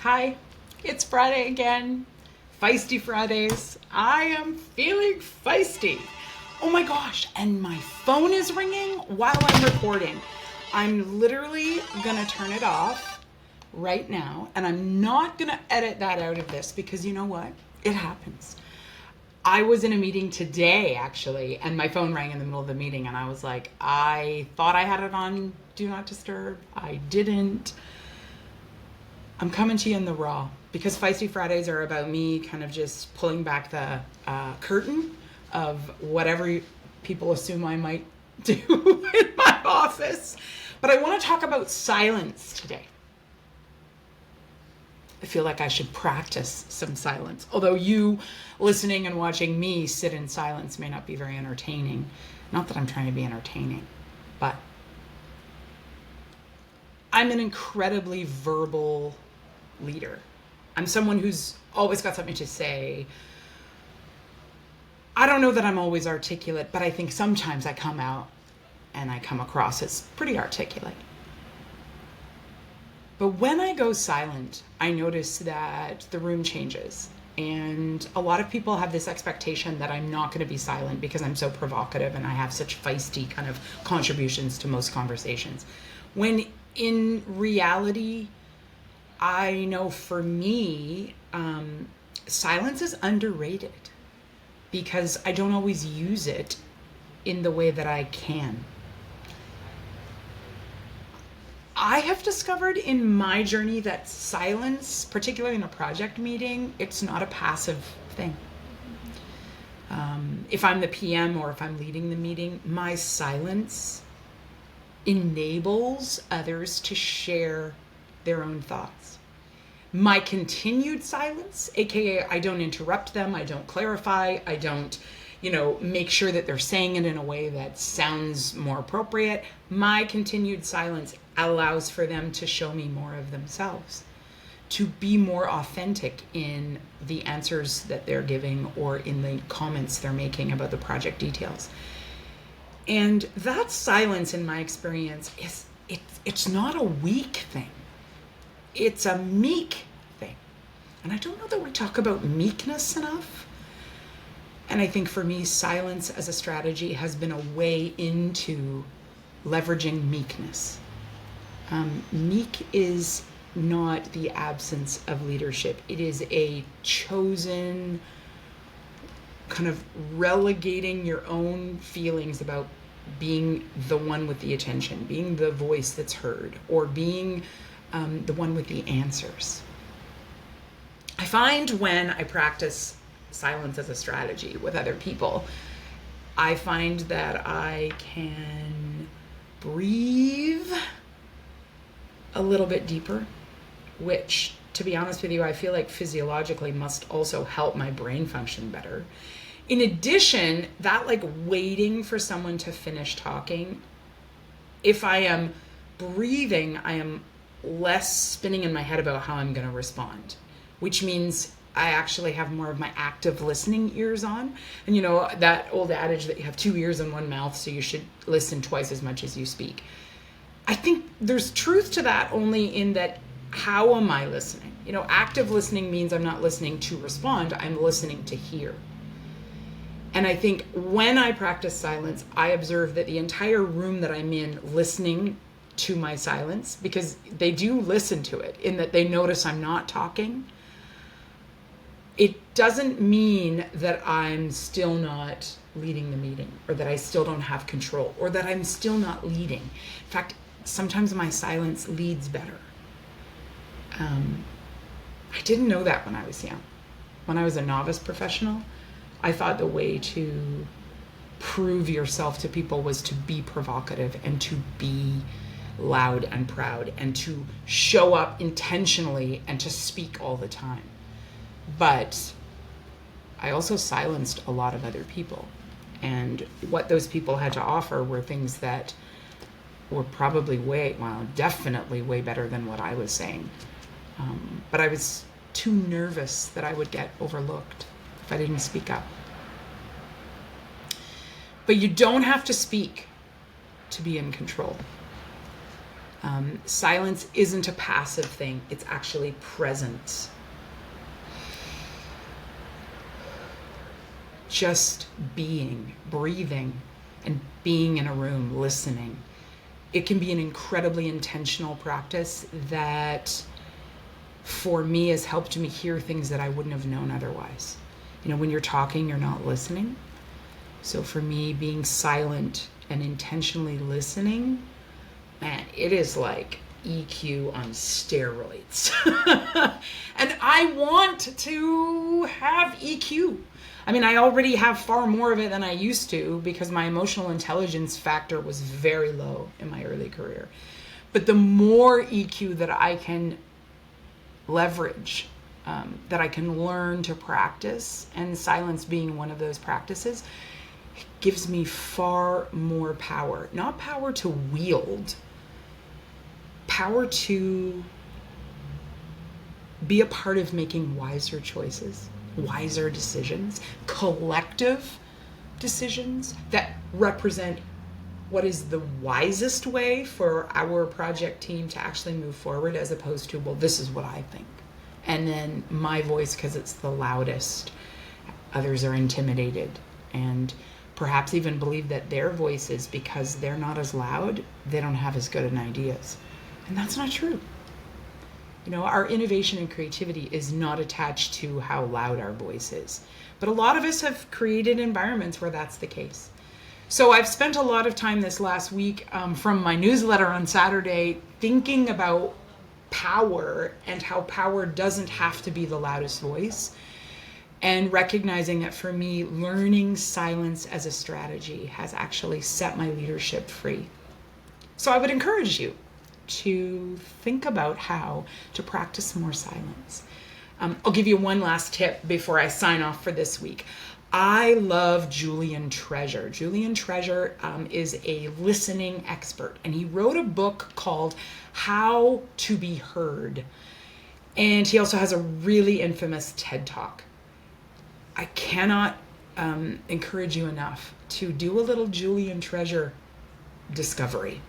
Hi, it's Friday again. Feisty Fridays. I am feeling feisty. Oh my gosh, and my phone is ringing while I'm recording. I'm literally gonna turn it off right now, and I'm not gonna edit that out of this because you know what? It happens. I was in a meeting today, actually, and my phone rang in the middle of the meeting, and I was like, I thought I had it on Do Not Disturb. I didn't. I'm coming to you in the raw because Feisty Fridays are about me kind of just pulling back the curtain of whatever people assume I might do in my office. But I want to talk about silence today. I feel like I should practice some silence. Although you listening and watching me sit in silence may not be very entertaining. Not that I'm trying to be entertaining, but I'm an incredibly verbal leader. I'm someone who's always got something to say. I don't know that I'm always articulate, but I think sometimes I come out and I come across as pretty articulate. But when I go silent, I notice that the room changes. And a lot of people have this expectation that I'm not going to be silent because I'm so provocative and I have such feisty kind of contributions to most conversations. When in reality, I know for me, silence is underrated because I don't always use it in the way that I can. I have discovered in my journey that silence, particularly in a project meeting, it's not a passive thing. If I'm the PM or if I'm leading the meeting, my silence enables others to share their own thoughts. My continued silence, aka I don't interrupt them, I don't clarify, I don't, make sure that they're saying it in a way that sounds more appropriate. My continued silence allows for them to show me more of themselves, to be more authentic in the answers that they're giving or in the comments they're making about the project details. And that silence, in my experience, it's not a weak thing. It's a meek thing. And I don't know that we talk about meekness enough. And I think for me, silence as a strategy has been a way into leveraging meekness. Meek is not the absence of leadership. It is a chosen kind of relegating your own feelings about being the one with the attention, being the voice that's heard, or being the one with the answers. I find when I practice silence as a strategy with other people, I find that I can breathe a little bit deeper, which, to be honest with you, I feel like physiologically must also help my brain function better. In addition, that waiting for someone to finish talking, if I am breathing, I am less spinning in my head about how I'm going to respond, which means I actually have more of my active listening ears on. And that old adage that you have two ears and one mouth, so you should listen twice as much as you speak. I think there's truth to that only in that, how am I listening? Active listening means I'm not listening to respond, I'm listening to hear. And I think when I practice silence, I observe that the entire room that I'm in listening to my silence, because they do listen to it in that they notice I'm not talking, it doesn't mean that I'm still not leading the meeting or that I still don't have control or that I'm still not leading. In fact, sometimes my silence leads better. I didn't know that when I was young. When I was a novice professional, I thought the way to prove yourself to people was to be provocative and to be loud and proud and to show up intentionally and to speak all the time. But I also silenced a lot of other people. And what those people had to offer were things that were probably definitely way better than what I was saying. But I was too nervous that I would get overlooked if I didn't speak up. But you don't have to speak to be in control. Silence isn't a passive thing. It's actually presence. Just being, breathing, and being in a room, listening. It can be an incredibly intentional practice that, for me, has helped me hear things that I wouldn't have known otherwise. When you're talking, you're not listening. So for me, being silent and intentionally listening, man, it is like EQ on steroids. And I want to have EQ. I already have far more of it than I used to because my emotional intelligence factor was very low in my early career. But the more EQ that I can leverage, that I can learn to practice, and silence being one of those practices, it gives me far more power. Not power to wield, power to be a part of making wiser choices, wiser decisions, collective decisions that represent what is the wisest way for our project team to actually move forward, as opposed to, well, this is what I think. And then my voice, because it's the loudest, others are intimidated and perhaps even believe that their voices, because they're not as loud, they don't have as good an ideas. And that's not true. Our innovation and creativity is not attached to how loud our voice is. But a lot of us have created environments where that's the case. So I've spent a lot of time this last week from my newsletter on Saturday thinking about power and how power doesn't have to be the loudest voice, and recognizing that for me, learning silence as a strategy has actually set my leadership free. So I would encourage you to think about how to practice more silence. I'll give you one last tip before I sign off for this week. I love Julian Treasure. Julian Treasure is a listening expert, and he wrote a book called How to Be Heard. And he also has a really infamous TED Talk. I cannot encourage you enough to do a little Julian Treasure discovery.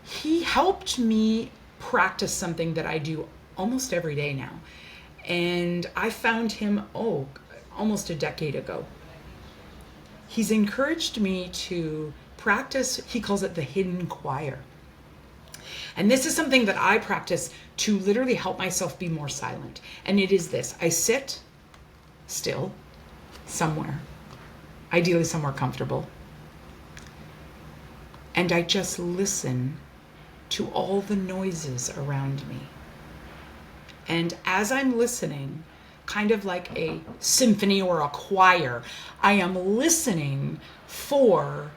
He helped me practice something that I do almost every day now. And I found him, almost a decade ago. He's encouraged me to practice, he calls it the hidden choir. And this is something that I practice to literally help myself be more silent. And it is this: I sit still somewhere, ideally somewhere comfortable, and I just listen to all the noises around me. And as I'm listening, kind of like a symphony or a choir, I am listening for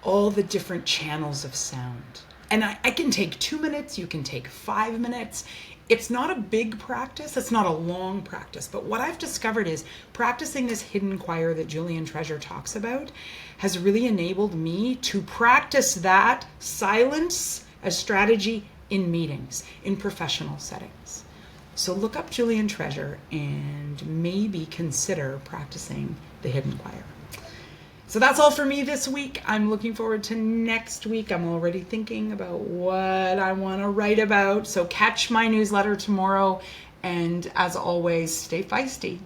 all the different channels of sound. And I can take 2 minutes, you can take 5 minutes. It's not a big practice, it's not a long practice, but what I've discovered is practicing this hidden choir that Julian Treasure talks about has really enabled me to practice that silence as strategy in meetings, in professional settings. So look up Julian Treasure and maybe consider practicing the hidden choir. So that's all for me this week. I'm looking forward to next week. I'm already thinking about what I want to write about. So catch my newsletter tomorrow. And as always, stay feisty.